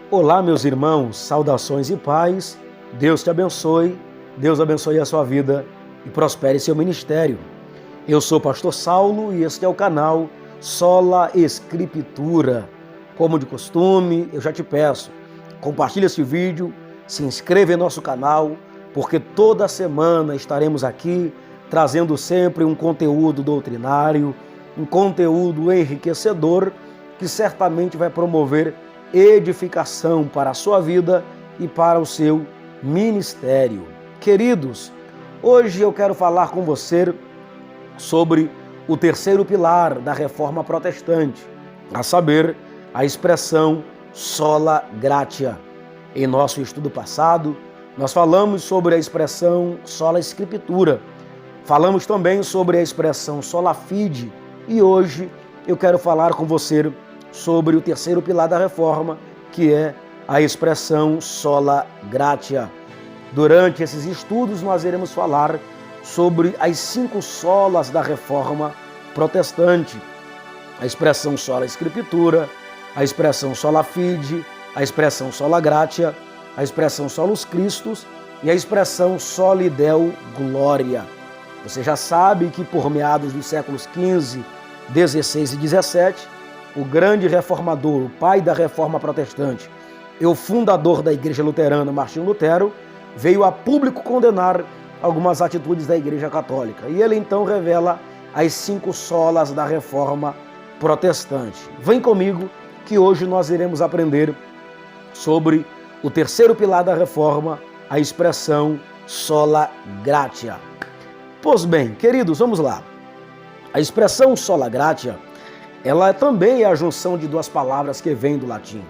Olá, meus irmãos, saudações e paz. Deus te abençoe, Deus abençoe a sua vida e prospere seu ministério. Eu sou o pastor Saulo e este é o canal Sola Escritura. Como de costume, eu já te peço, compartilhe este vídeo, se inscreva em nosso canal, porque toda semana estaremos aqui trazendo sempre um conteúdo doutrinário, um conteúdo enriquecedor que certamente vai promover edificação para a sua vida e para o seu ministério. Queridos, hoje eu quero falar com você sobre o terceiro pilar da Reforma Protestante, a saber, a expressão sola gratia. Em nosso estudo passado, nós falamos sobre a expressão sola Escritura, falamos também sobre a expressão sola fide e hoje eu quero falar com você sobre o terceiro pilar da Reforma, que é a expressão sola gratia. Durante esses estudos nós iremos falar sobre as 5 solas da Reforma Protestante, a expressão sola Escritura, a expressão sola fide, a expressão sola gratia, a expressão solus Christus e a expressão soli Deo gloria. Você já sabe que por meados dos séculos XV, XVI e XVII, o grande reformador, o pai da Reforma Protestante e o fundador da Igreja Luterana, Martinho Lutero, veio a público condenar algumas atitudes da Igreja Católica. E ele então revela as 5 solas da Reforma Protestante. Vem comigo que hoje nós iremos aprender sobre o terceiro pilar da Reforma, a expressão sola gratia. Pois bem, queridos, vamos lá. A expressão sola gratia, ela também é a junção de 2 palavras que vêm do latim.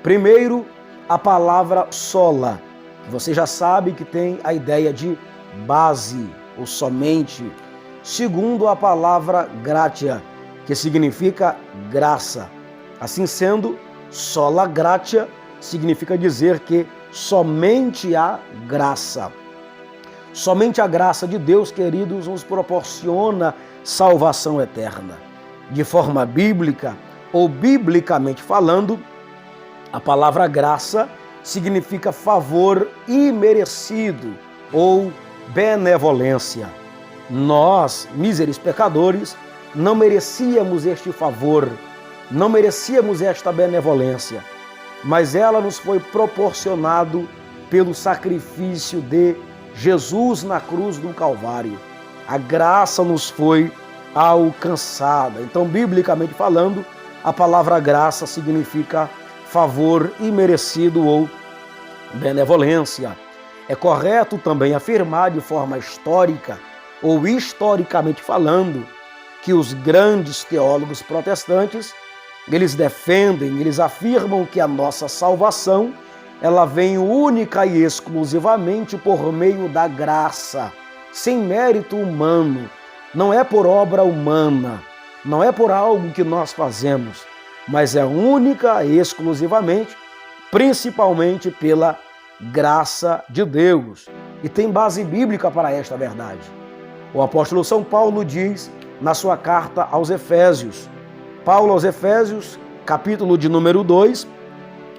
Primeiro, a palavra sola, que você já sabe que tem a ideia de base ou somente. Segundo, a palavra gratia, que significa graça. Assim sendo, sola gratia significa dizer que somente a graça. Somente a graça de Deus, queridos, nos proporciona salvação eterna. De forma bíblica ou biblicamente falando, a palavra graça significa favor imerecido ou benevolência. Nós, míseros pecadores, não merecíamos este favor, não merecíamos esta benevolência, mas ela nos foi proporcionado pelo sacrifício de Jesus na cruz do Calvário. A graça nos foi alcançada. Então, biblicamente falando, a palavra graça significa favor imerecido ou benevolência. É correto também afirmar de forma histórica ou historicamente falando que os grandes teólogos protestantes, eles defendem, eles afirmam que a nossa salvação, ela vem única e exclusivamente por meio da graça, sem mérito humano. Não é por obra humana, não é por algo que nós fazemos, mas é única e exclusivamente, principalmente pela graça de Deus. E tem base bíblica para esta verdade. O apóstolo São Paulo diz na sua carta aos Efésios, Paulo aos Efésios, capítulo de número 2,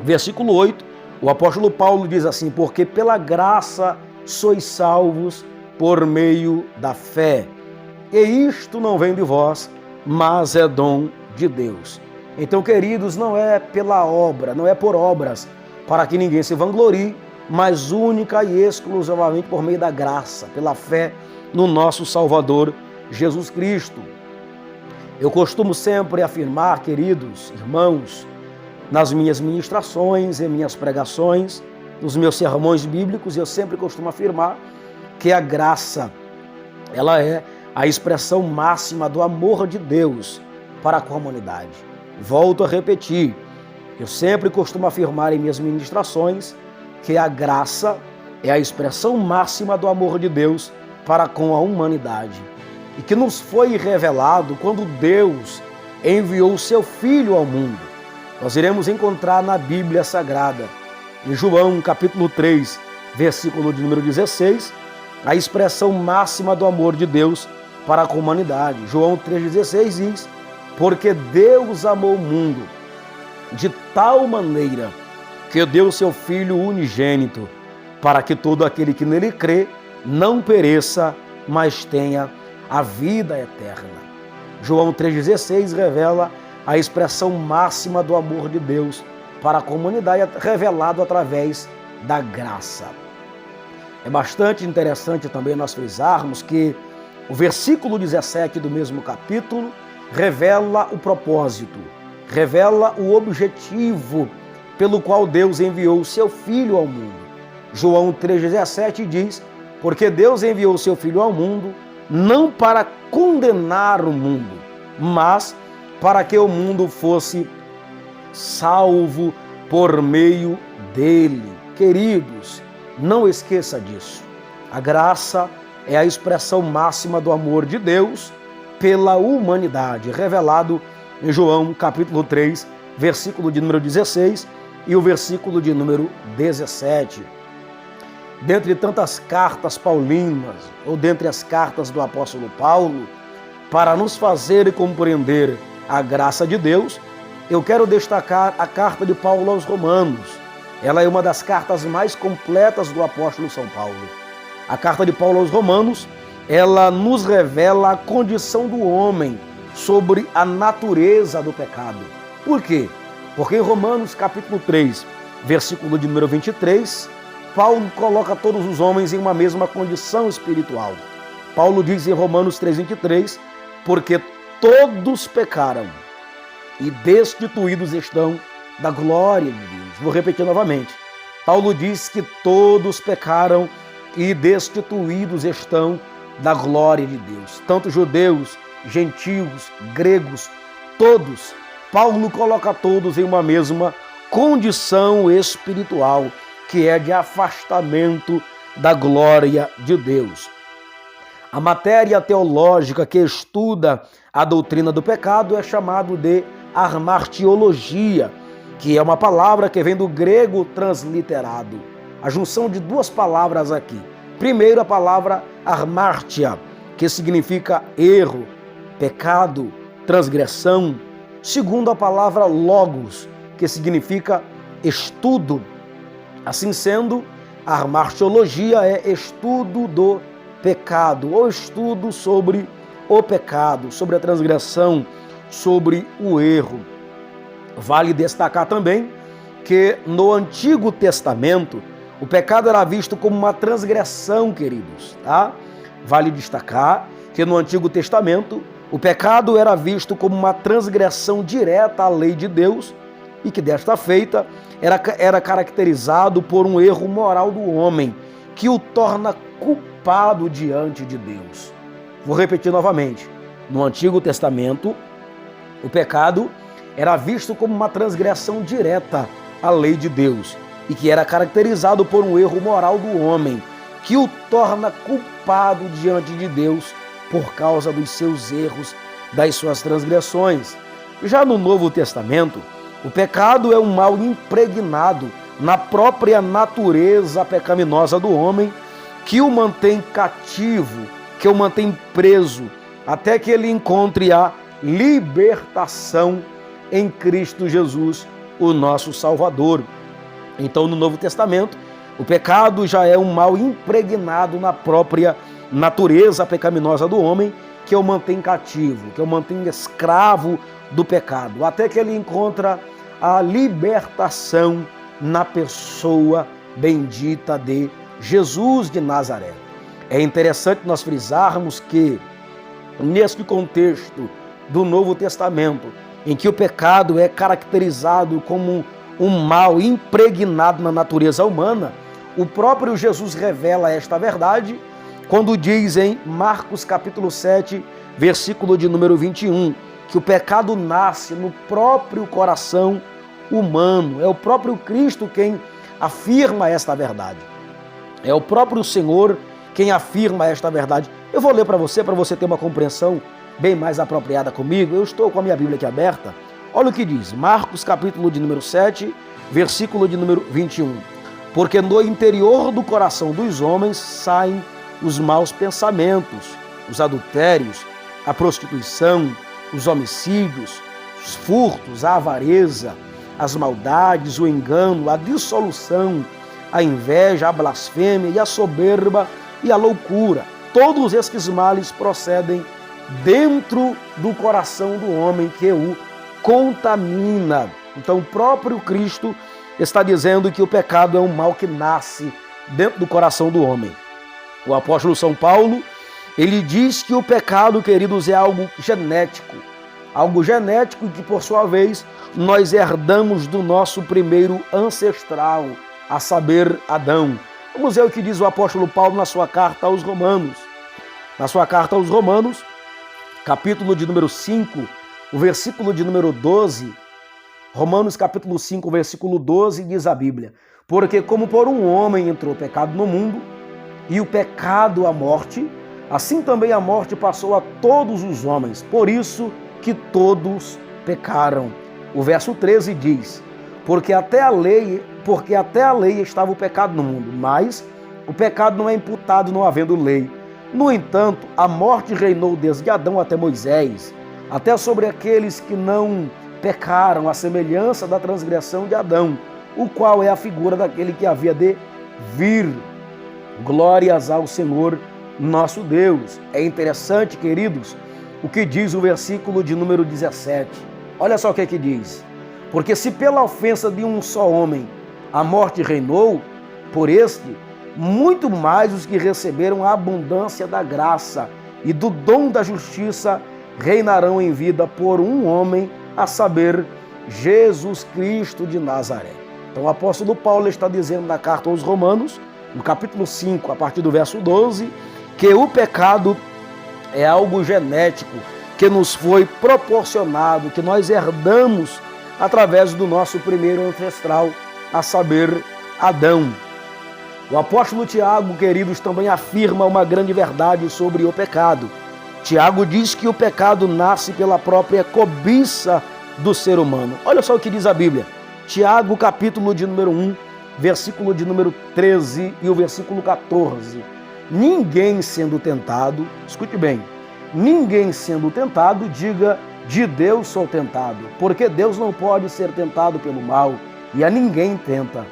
versículo 8, o apóstolo Paulo diz assim: porque pela graça sois salvos por meio da fé. E isto não vem de vós, mas é dom de Deus. Então, queridos, não é pela obra, não é por obras, para que ninguém se vanglorie, mas única e exclusivamente por meio da graça, pela fé no nosso Salvador, Jesus Cristo. Eu costumo sempre afirmar, queridos irmãos, nas minhas ministrações, em minhas pregações, nos meus sermões bíblicos, eu sempre costumo afirmar que a graça, ela é a expressão máxima do amor de Deus para com a humanidade. Volto a repetir, eu sempre costumo afirmar em minhas ministrações que a graça é a expressão máxima do amor de Deus para com a humanidade. E que nos foi revelado quando Deus enviou o seu Filho ao mundo. Nós iremos encontrar na Bíblia Sagrada, em João capítulo 3, versículo de número 16, a expressão máxima do amor de Deus para com a humanidade. João 3,16 diz: porque Deus amou o mundo de tal maneira que deu seu Filho unigênito, para que todo aquele que nele crê não pereça, mas tenha a vida eterna. João 3,16 revela a expressão máxima do amor de Deus para a comunidade, revelado através da graça. É bastante interessante também nós frisarmos que o versículo 17 do mesmo capítulo revela o propósito, revela o objetivo pelo qual Deus enviou o seu Filho ao mundo. João 3,17 diz: porque Deus enviou o seu Filho ao mundo, não para condenar o mundo, mas para que o mundo fosse salvo por meio dele. Queridos, não esqueça disso. A graça é a expressão máxima do amor de Deus pela humanidade, revelado em João capítulo 3, versículo de número 16 e o versículo de número 17. Dentre tantas cartas paulinas, ou dentre as cartas do apóstolo Paulo, para nos fazer compreender a graça de Deus, eu quero destacar a carta de Paulo aos Romanos. Ela é uma das cartas mais completas do apóstolo São Paulo. A carta de Paulo aos Romanos, ela nos revela a condição do homem sobre a natureza do pecado. Por quê? Porque em Romanos capítulo 3, versículo de número 23, Paulo coloca todos os homens em uma mesma condição espiritual. Paulo diz em Romanos 3,23, porque todos pecaram e destituídos estão da glória de Deus. Vou repetir novamente. Paulo diz que todos pecaram e destituídos estão da glória de Deus. Tanto judeus, gentios, gregos, todos. Paulo coloca todos em uma mesma condição espiritual, que é de afastamento da glória de Deus. A matéria teológica que estuda a doutrina do pecado é chamado de hamartiologia, que é uma palavra que vem do grego transliterado. A junção de duas palavras aqui. Primeiro, a palavra hamartia, que significa erro, pecado, transgressão. Segundo, a palavra logos, que significa estudo. Assim sendo, a hamartiologia é estudo do pecado, ou estudo sobre o pecado, sobre a transgressão, sobre o erro. Vale destacar também que no Antigo Testamento o pecado era visto como uma transgressão, queridos, tá? Vale destacar que no Antigo Testamento o pecado era visto como uma transgressão direta à lei de Deus e que desta feita era caracterizado por um erro moral do homem que o torna culpado diante de Deus. Vou repetir novamente. No Antigo Testamento, o pecado era visto como uma transgressão direta à lei de Deus e que era caracterizado por um erro moral do homem que o torna culpado diante de Deus por causa dos seus erros, das suas transgressões. Já no Novo Testamento, o pecado é um mal impregnado na própria natureza pecaminosa do homem que o mantém cativo, que o mantém preso, até que ele encontre a libertação em Cristo Jesus, o nosso Salvador. Então, no Novo Testamento, o pecado já é um mal impregnado na própria natureza pecaminosa do homem, que o mantém cativo, que o mantém escravo do pecado, até que ele encontra a libertação na pessoa bendita de Jesus de Nazaré. É interessante nós frisarmos que, neste contexto do Novo Testamento, em que o pecado é caracterizado como um mal impregnado na natureza humana, o próprio Jesus revela esta verdade quando diz em Marcos capítulo 7, versículo de número 21, que o pecado nasce no próprio coração humano. É o próprio Cristo quem afirma esta verdade. É o próprio Senhor quem afirma esta verdade. Eu vou ler para você ter uma compreensão bem mais apropriada comigo. Eu estou com a minha Bíblia aqui aberta. Olha o que diz, Marcos capítulo de número 7, versículo de número 21. Porque no interior do coração dos homens saem os maus pensamentos, os adultérios, a prostituição, os homicídios, os furtos, a avareza, as maldades, o engano, a dissolução, a inveja, a blasfêmia e a soberba e a loucura. Todos esses males procedem dentro do coração do homem que o contamina. Então o próprio Cristo está dizendo que o pecado é um mal que nasce dentro do coração do homem. O apóstolo São Paulo, ele diz que o pecado, queridos, é algo genético que, por sua vez, nós herdamos do nosso primeiro ancestral, a saber, Adão. Vamos ver o que diz o apóstolo Paulo na sua carta aos Romanos. Na sua carta aos Romanos, capítulo de número 5, o versículo de número 12, Romanos capítulo 5, versículo 12, diz a Bíblia: porque como por um homem entrou o pecado no mundo, e o pecado a morte, assim também a morte passou a todos os homens, por isso que todos pecaram. O verso 13 diz: porque até a lei estava o pecado no mundo, mas o pecado não é imputado não havendo lei. No entanto, a morte reinou desde Adão até Moisés, até sobre aqueles que não pecaram, à semelhança da transgressão de Adão, o qual é a figura daquele que havia de vir. Glórias ao Senhor nosso Deus. É interessante, queridos, o que diz o versículo de número 17. Olha só o que é que diz: porque se pela ofensa de um só homem a morte reinou, por este, muito mais os que receberam a abundância da graça e do dom da justiça reinarão em vida por um homem, a saber, Jesus Cristo de Nazaré. Então o apóstolo Paulo está dizendo na carta aos Romanos, no capítulo 5, a partir do verso 12, que o pecado é algo genético, que nos foi proporcionado, que nós herdamos através do nosso primeiro ancestral, a saber, Adão. O apóstolo Tiago, queridos, também afirma uma grande verdade sobre o pecado. Tiago diz que o pecado nasce pela própria cobiça do ser humano. Olha só o que diz a Bíblia. Tiago, capítulo de número 1, versículo de número 13 e o versículo 14. Ninguém sendo tentado, escute bem, ninguém sendo tentado, diga, de Deus sou tentado, porque Deus não pode ser tentado pelo mal, e a ninguém tenta.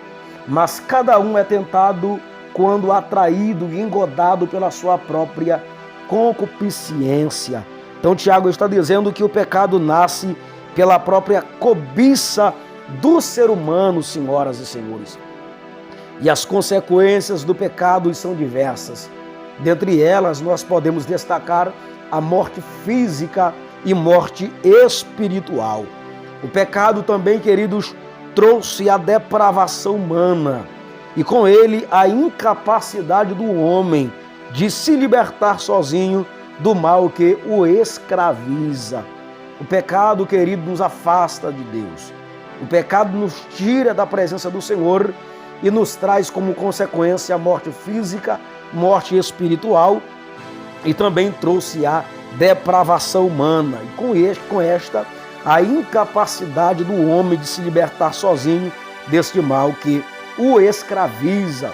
Mas cada um é tentado quando atraído e engodado pela sua própria concupiscência. Então Tiago está dizendo que o pecado nasce pela própria cobiça do ser humano, senhoras e senhores. E as consequências do pecado são diversas. Dentre elas, nós podemos destacar a morte física e morte espiritual. O pecado também, queridos, trouxe a depravação humana e com ele a incapacidade do homem de se libertar sozinho do mal que o escraviza. O pecado, querido, nos afasta de Deus. O pecado nos tira da presença do Senhor e nos traz como consequência a morte física, morte espiritual e também trouxe a depravação humana. E com esta, a incapacidade do homem de se libertar sozinho deste mal que o escraviza.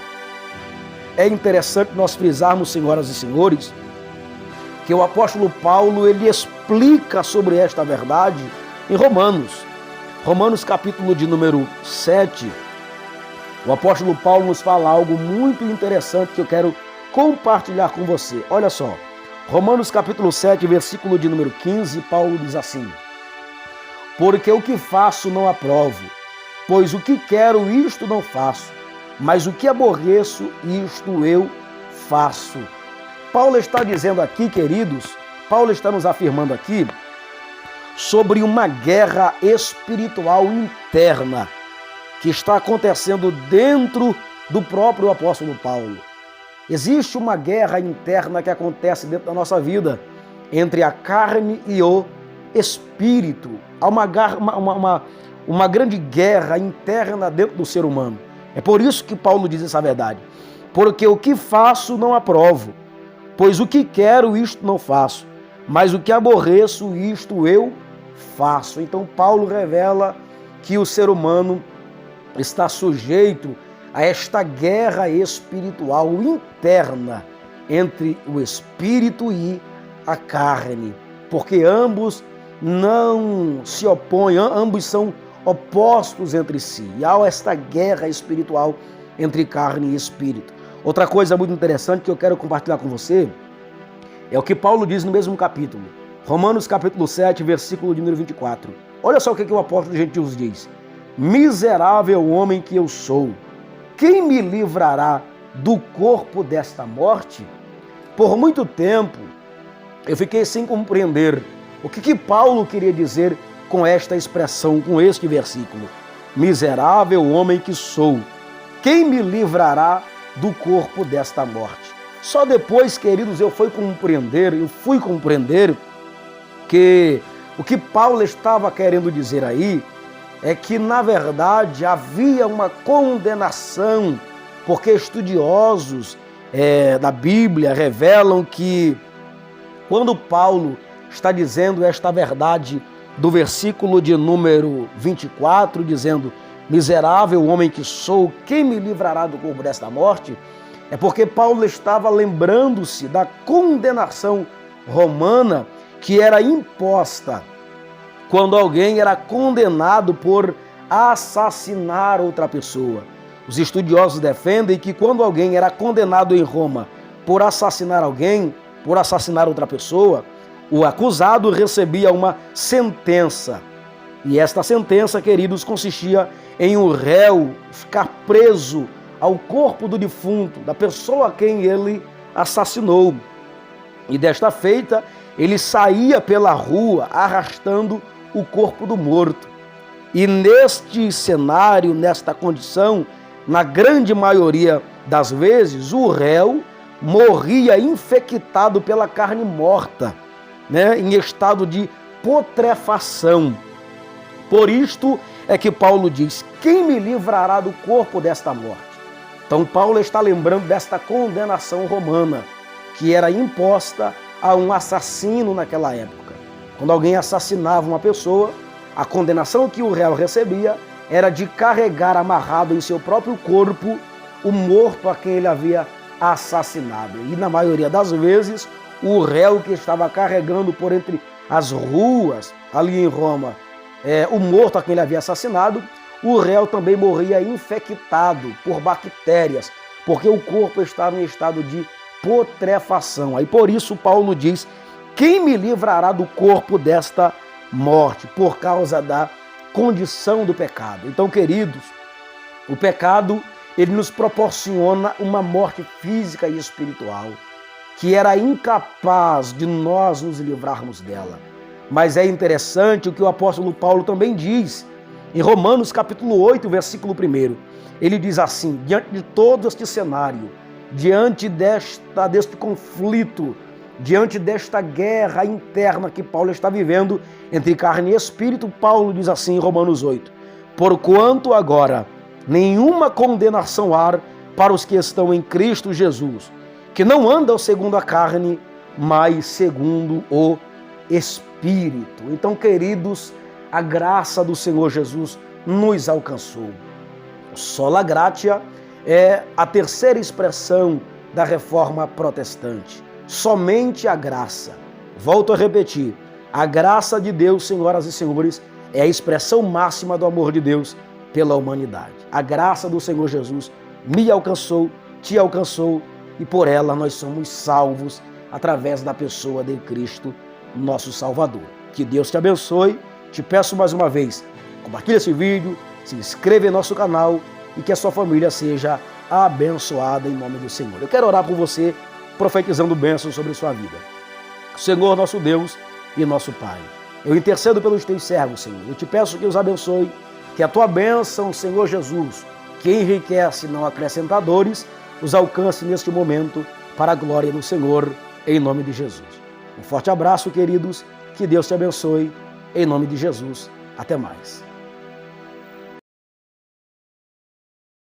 É interessante nós frisarmos, senhoras e senhores, que o apóstolo Paulo ele explica sobre esta verdade em Romanos. Romanos capítulo de número 7, o apóstolo Paulo nos fala algo muito interessante que eu quero compartilhar com você. Olha só, Romanos capítulo 7, versículo de número 15, Paulo diz assim: porque o que faço não aprovo, pois o que quero isto não faço, mas o que aborreço isto eu faço. Paulo está dizendo aqui, queridos, Paulo está nos afirmando aqui sobre uma guerra espiritual interna que está acontecendo dentro do próprio apóstolo Paulo. Existe uma guerra interna que acontece dentro da nossa vida entre a carne e o espírito. Há uma grande guerra interna dentro do ser humano. É por isso que Paulo diz essa verdade. Porque o que faço não aprovo, pois o que quero isto não faço, mas o que aborreço isto eu faço. Então Paulo revela que o ser humano está sujeito a esta guerra espiritual interna entre o espírito e a carne, porque ambos não se opõem, ambos são opostos entre si. E há esta guerra espiritual entre carne e espírito. Outra coisa muito interessante que eu quero compartilhar com você é o que Paulo diz no mesmo capítulo. Romanos capítulo 7, versículo de número 24. Olha só o que o apóstolo Jesus diz. Miserável homem que eu sou, quem me livrará do corpo desta morte? Por muito tempo, eu fiquei sem compreender o que Paulo queria dizer com esta expressão, com este versículo. Miserável homem que sou, quem me livrará do corpo desta morte? Só depois, queridos, eu fui compreender que o que Paulo estava querendo dizer aí é que, na verdade, havia uma condenação, porque estudiosos da Bíblia revelam que quando Paulo está dizendo esta verdade do versículo de número 24, dizendo, miserável homem que sou, quem me livrará do corpo desta morte? É porque Paulo estava lembrando-se da condenação romana que era imposta quando alguém era condenado por assassinar outra pessoa. Os estudiosos defendem que quando alguém era condenado em Roma por assassinar alguém, por assassinar outra pessoa, o acusado recebia uma sentença. E esta sentença, queridos, consistia em o réu ficar preso ao corpo do defunto, da pessoa a quem ele assassinou. E desta feita, ele saía pela rua arrastando o corpo do morto. E neste cenário, nesta condição, na grande maioria das vezes, o réu morria infectado pela carne morta, em estado de putrefação. Por isto é que Paulo diz, quem me livrará do corpo desta morte? Então Paulo está lembrando desta condenação romana, que era imposta a um assassino naquela época. Quando alguém assassinava uma pessoa, a condenação que o réu recebia era de carregar amarrado em seu próprio corpo o morto a quem ele havia assassinado. E na maioria das vezes, o réu que estava carregando por entre as ruas, ali em Roma, o morto a quem ele havia assassinado, o réu também morria infectado por bactérias, porque o corpo estava em estado de putrefação. Aí por isso Paulo diz, quem me livrará do corpo desta morte? Por causa da condição do pecado. Então, queridos, o pecado, ele nos proporciona uma morte física e espiritual, que era incapaz de nós nos livrarmos dela. Mas é interessante o que o apóstolo Paulo também diz, em Romanos capítulo 8, versículo 1. Ele diz assim, diante de todo este cenário, diante deste conflito, diante desta guerra interna que Paulo está vivendo entre carne e espírito, Paulo diz assim em Romanos 8, porquanto agora nenhuma condenação há para os que estão em Cristo Jesus, que não andam segundo a carne, mas segundo o Espírito. Então, queridos, a graça do Senhor Jesus nos alcançou. Sola gratia é a terceira expressão da reforma protestante. Somente a graça. Volto a repetir, a graça de Deus, senhoras e senhores, é a expressão máxima do amor de Deus pela humanidade. A graça do Senhor Jesus me alcançou, te alcançou, e por ela nós somos salvos através da pessoa de Cristo, nosso Salvador. Que Deus te abençoe. Te peço mais uma vez, compartilhe esse vídeo, se inscreva em nosso canal e que a sua família seja abençoada em nome do Senhor. Eu quero orar por você, profetizando bênçãos sobre sua vida. Senhor, nosso Deus e nosso Pai, eu intercedo pelos teus servos, Senhor. Eu te peço que os abençoe, que a tua bênção, Senhor Jesus, que enriquece, não acrescenta dores, os alcance neste momento para a glória do Senhor, em nome de Jesus. Um forte abraço, queridos, que Deus te abençoe, em nome de Jesus. Até mais.